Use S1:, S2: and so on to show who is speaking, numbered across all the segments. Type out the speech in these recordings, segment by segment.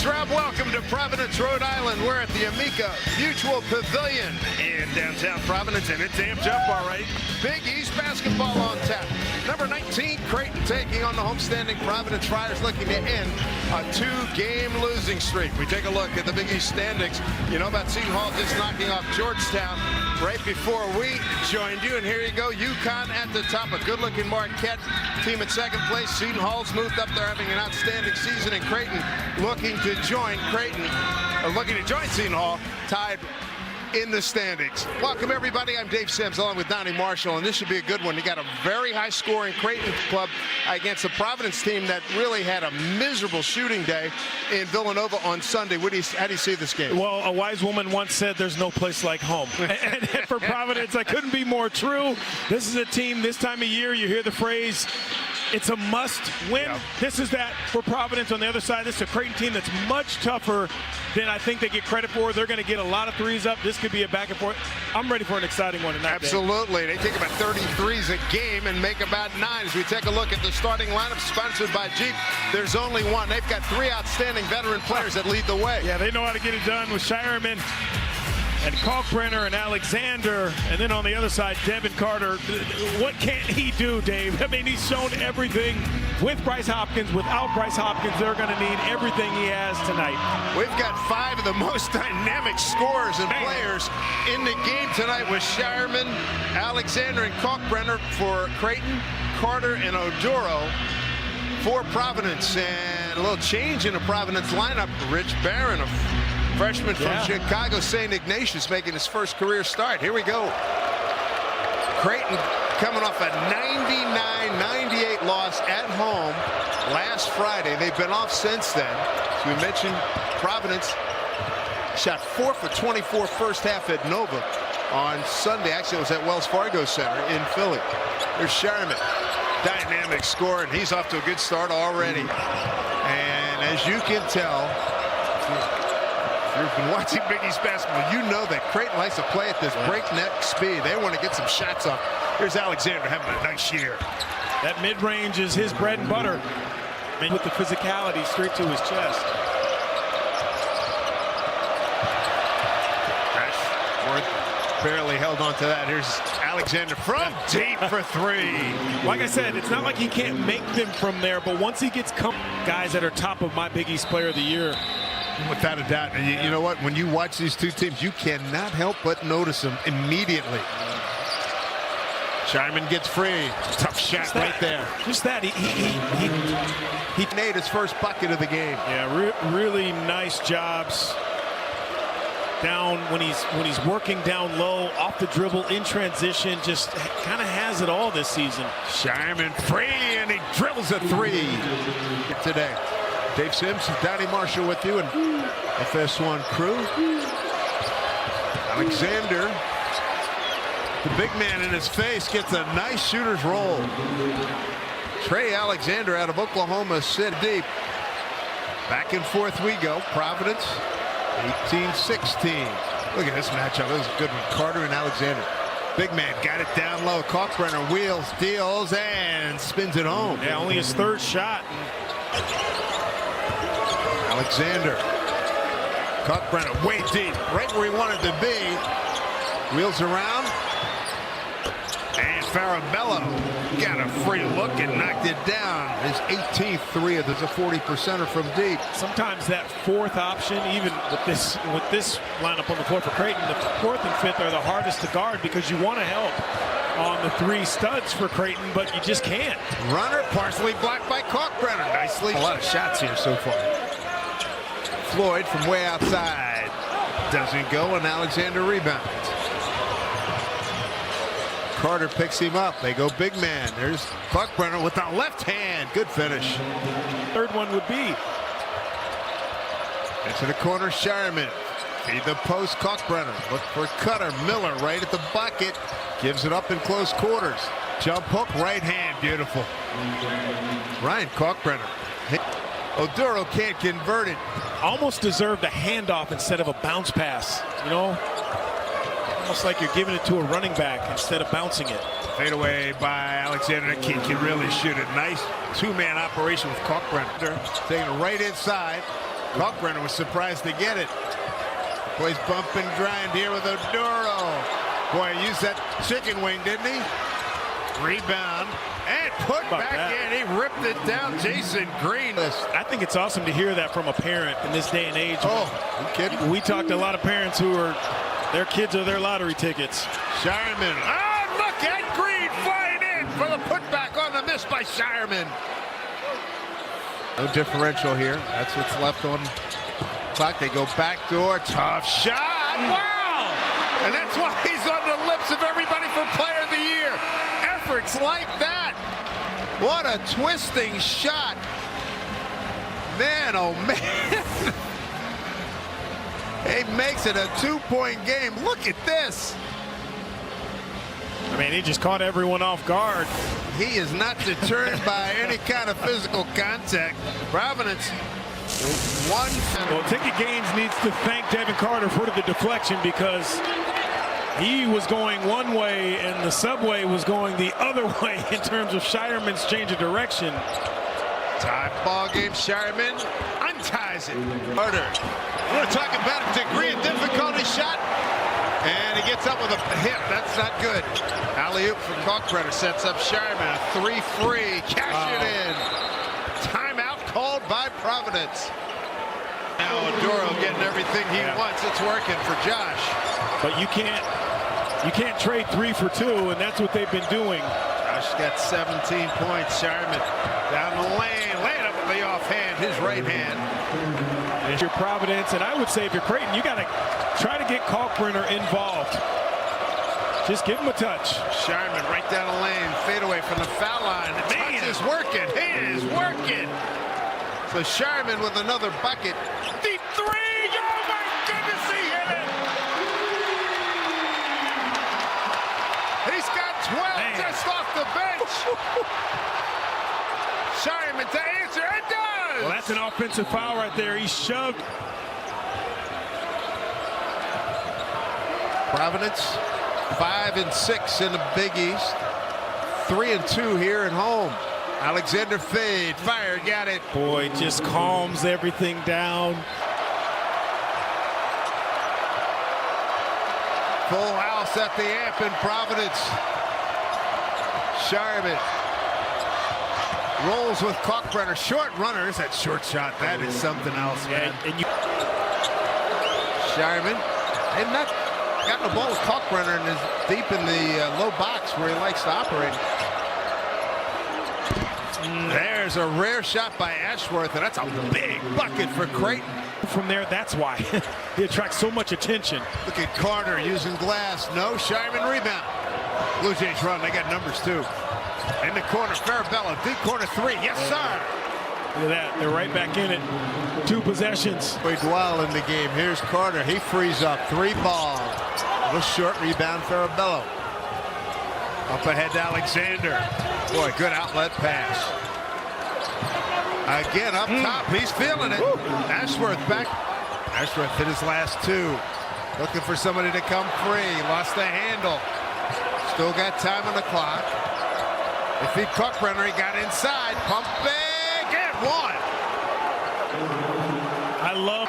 S1: Rob. Welcome to Providence, Rhode Island. We're at the Amica Mutual Pavilion in downtown Providence, and it's amped up, all right. Big East basketball on tap. Number 19, Creighton taking on the homestanding Providence Friars, looking to end a 2-game losing streak. We take a look at the Big East standings. You know about Seton Hall just knocking off Georgetown right before we joined you, and here you go. UConn at the top, a good-looking Marquette team at second place. Seton Hall's moved up there, having an outstanding season, and Creighton looking to join Seton Hall, tied in the standings. Welcome, everybody. I'm Dave Sims, along with Donnie Marshall, and this should be a good one. You got a very high-scoring Creighton club against a Providence team that really had a miserable shooting day in Villanova on Sunday. How do you see this game?
S2: Well, a wise woman once said there's no place like home. and for Providence, that couldn't be more true. This is a team, this time of year, you hear the phrase, it's a must win. Yep. This is that for Providence. On the other side, this is a Creighton team that's much tougher than I think they get credit for. They're going to get a lot of threes up. This could be a back and forth. I'm ready for an exciting one tonight.
S1: Absolutely. They take about 33s a game and make about 9. As we take a look at the starting lineup sponsored by Jeep, there's only one. They've got 3 outstanding veteran players that lead the way.
S2: Yeah, they know how to get it done with Shireman and Kalkbrenner and Alexander, and then on the other side, Devin Carter. What can't he do, Dave? I mean, he's shown everything with Bryce Hopkins. Without Bryce Hopkins, they're going to need everything he has tonight.
S1: We've got 5 of the most dynamic scorers and players in the game tonight with Shireman, Alexander, and Kalkbrenner for Creighton, Carter, and Oduro for Providence. And a little change in the Providence lineup. Rich Barron, a freshman from Chicago St. Ignatius, making his first career start. Here we go. Creighton coming off a 99-98 loss at home last Friday. They've been off since then. As we mentioned, Providence shot 4 for 24 first half at Nova on Sunday. Actually, it was at Wells Fargo Center in Philly. There's Shireman, dynamic scorer, and he's off to a good start already. And as you can tell, you've been watching Big East basketball, you know that Creighton likes to play at this breakneck speed. They want to get some shots off. Here's Alexander having a nice year.
S2: That mid-range is his bread and butter. And with the physicality straight to his chest.
S1: Ashworth barely held on to that. Here's Alexander from deep for 3.
S2: Like I said, it's not like he can't make them from there, but once he gets guys that are top of my Big East Player of the Year.
S1: Without a doubt. And you know what? When you watch these two teams, you cannot help but notice them immediately. Shireman gets free. Tough shot right there.
S2: Just that.
S1: He made his first bucket of the game.
S2: Yeah, really nice jobs. Down when he's working down low, off the dribble, in transition, just kind of has it all this season.
S1: Shireman free, and he drills a 3 today. Dave Sims, Donnie Marshall with you, and FS1 crew. Alexander, the big man in his face, gets a nice shooter's roll. Trey Alexander out of Oklahoma City deep. Back and forth we go. Providence, 18-16. Look at this matchup. This is a good one. Carter and Alexander. Big man got it down low. Kalkbrenner wheels, deals, and spins it home.
S2: Yeah, only his 3rd shot.
S1: Alexander, Kalkbrenner way deep, right where he wanted to be. Wheels around, and Farabello got a free look and knocked it down. His 18th 3 of this, a 40%er from deep.
S2: Sometimes that 4th option, even with this lineup on the floor for Creighton, the 4th and 5th are the hardest to guard because you want to help on the 3 studs for Creighton, but you just can't.
S1: Runner partially blocked by Kalkbrenner. Nicely. A lot of shots here so far. Floyd from way outside. Doesn't go, and Alexander rebounds. Carter picks him up. They go big man. There's Kalkbrenner with the left hand. Good finish.
S2: 3rd one would be.
S1: Into the corner, Shireman. Feed the post, Kalkbrenner. Look for Cutter. Miller right at the bucket. Gives it up in close quarters. Jump hook, right hand. Beautiful. Ryan Kalkbrenner. Oduro can't convert it.
S2: Almost deserved a handoff instead of a bounce pass. You know, almost like you're giving it to a running back instead of bouncing it.
S1: Fade away by Alexander. That kid can really shoot it. Nice 2-man operation with Kalkbrenner. Taking it right inside. Kalkbrenner was surprised to get it. Boys bump and grind here with Oduro. Boy, used that chicken wing, didn't he? Rebound and put back in. He ripped it down. Jason Green.
S2: I think it's awesome to hear that from a parent in this day and age.
S1: Oh, you kidding?
S2: We talked to a lot of parents who are, their kids are their lottery tickets.
S1: Shireman. Oh, look at Green flying in for the putback on the miss by Shireman. No differential here. That's what's left on the clock. They go back door. Tough shot. Wow! And that's why he's on the lips of everybody for Player of the Year. Efforts like that. What a twisting shot. Man, oh man. He makes it a 2-point game. Look at this.
S2: I mean, he just caught everyone off guard.
S1: He is not deterred by any kind of physical contact. Providence won.
S2: Well, Ticket Gaines needs to thank Devin Carter for the deflection, because he was going one way and the subway was going the other way in terms of Shireman's change of direction.
S1: Tie ball game. Shireman unties it. Carter. We're talking about a degree of difficulty shot. And he gets up with a hit. That's not good. Alley-oop from Kalkbrenner sets up Shireman. A 3-free. Cash it in. Timeout called by Providence. Now Oduro getting everything he wants. It's working for Josh.
S2: But you can't trade 3 for 2, and that's what they've been doing.
S1: Josh got 17 points. Shireman down the lane. Laying up with the offhand. His right hand.
S2: If you're Providence, and I would say if you're Creighton, you got to try to get Kalkbrenner involved. Just give him a touch.
S1: Shireman right down the lane, fade away from the foul line. The touch is working. He is working. So Shireman with another bucket. Deep three. Oh my goodness, he hit it. He's got 12 just off the bench. Shireman to answer. It does.
S2: Well, that's an offensive foul right there. He shoved.
S1: Providence 5-6 in the Big East. 3-2 here at home. Alexander fade, fire, got it.
S2: Boy, just calms everything down.
S1: Full house at the amp in Providence. Shireman rolls with Kalkbrenner. Short runners. That short shot, that is something else, man. Shireman had not gotten the ball with Kalkbrenner and is deep in the low box where he likes to operate. There's a rare shot by Ashworth, and that's a big bucket for Creighton.
S2: From there, that's why he attracts so much attention.
S1: Look at Carter using glass. No, Shireman rebound. Blue Jays run. They got numbers too. In the corner, Farabello, deep corner 3. Yes, sir.
S2: Look at that. They're right back in it. 2 possessions.
S1: We dwell in the game. Here's Carter. He frees up. 3 ball. A short rebound, Farabello. Up ahead to Alexander. Boy, good outlet pass. Again, up top. He's feeling it. Ashworth back. Ashworth hit his last 2. Looking for somebody to come free. Lost the handle. Still got time on the clock. If he Kalkbrenner, he got inside. Pump big and 1.
S2: I love.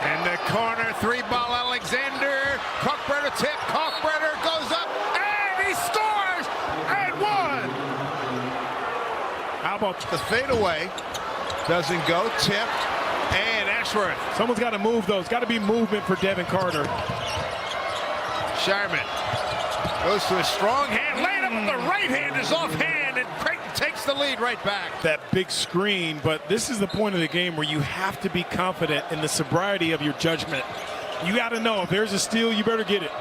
S1: In the corner, 3 ball Alexander. Kalkbrenner tip. Kalkbrenner goes up and he scores. And 1.
S2: How about
S1: The fadeaway doesn't go. Tip and Ashworth.
S2: someone's got to move those? Got to be movement for Devin Carter.
S1: Shireman goes to a strong hand. Laid up with the right hand is offhand, and Creighton takes the lead right back.
S2: That big screen, but this is the point of the game where you have to be confident in the sobriety of your judgment. You got to know if there's a steal, you better get it.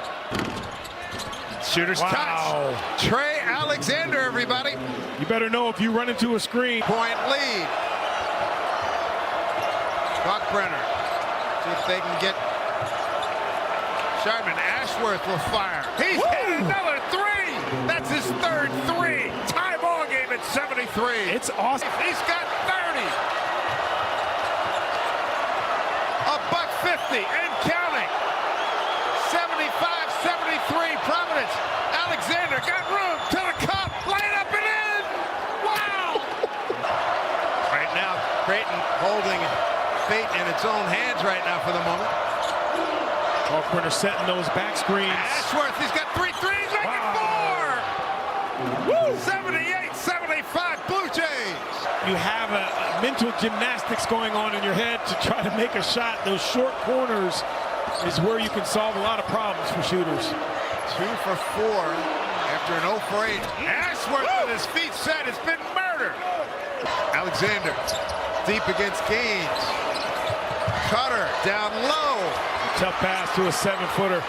S1: Shooter's touch. Trey Alexander, everybody.
S2: You better know if you run into a screen.
S1: Point lead. Kalkbrenner. See if they can get Shireman. Ashworth will fire. He's hit another 3. That's his 3rd 3. Tie ball game at 73.
S2: It's awesome.
S1: He's got 30. $1.50 and counting. 75-73 Providence. Alexander got room to the cup. Laying up and in. Wow. its own hands right now for the moment.
S2: Kalkbrenner setting those back screens.
S1: Ashworth, he's got 3 threes, making 4! Woo! 78-75 Blue Jays.
S2: You have a mental gymnastics going on in your head to try to make a shot. Those short corners is where you can solve a lot of problems for shooters.
S1: 2 for 4 after an 0 for 8. Ashworth with his feet set has been murdered. Alexander deep against Gaines. Cutter down low.
S2: Tough pass to a 7-footer.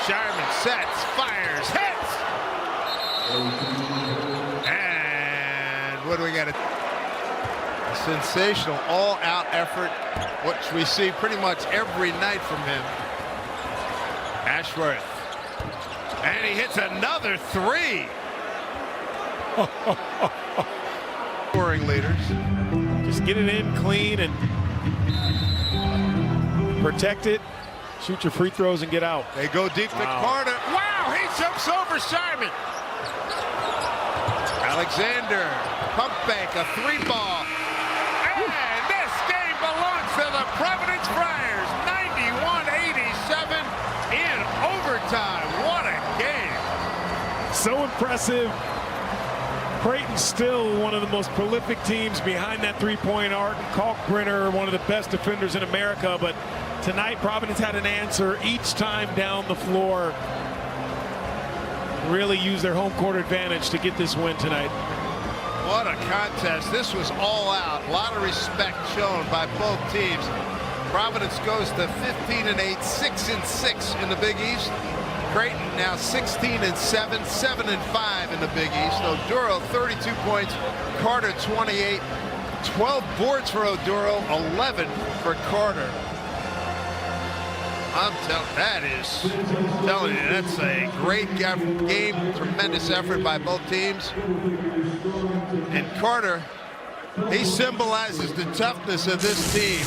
S1: Shireman sets, fires, hits. And what do we got? A sensational all-out effort, which we see pretty much every night from him. Ashworth. And he hits another 3. Scoring leaders.
S2: Just get it in clean and protect it. Shoot your free throws and get out.
S1: They go deep to Carter. Wow, he jumps over Shireman. Alexander, pump fake, a 3-ball. And this game belongs to the Providence Friars. 91-87 in overtime. What a game.
S2: So impressive. Creighton still one of the most prolific teams behind that three-point arc. Kalkbrenner, one of the best defenders in America, but tonight Providence had an answer each time down the floor. Really used their home court advantage to get this win tonight.
S1: What a contest. This was all out. A lot of respect shown by both teams. Providence goes to 15-8, 6-6 in the Big East. Creighton now 16-7, 7-5 in the Big East. Oduro 32 points, Carter 28, 12 boards for Oduro, 11 for Carter. I'm telling you, that's a great game, tremendous effort by both teams. And Carter, he symbolizes the toughness of this team.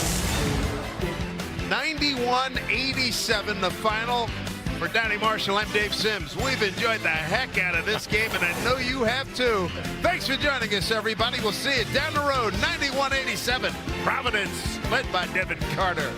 S1: 91-87, the final. For Donnie Marshall, I'm Dave Sims. We've enjoyed the heck out of this game, and I know you have too. Thanks for joining us, everybody. We'll see you down the road. 91-87, Providence, led by Devin Carter.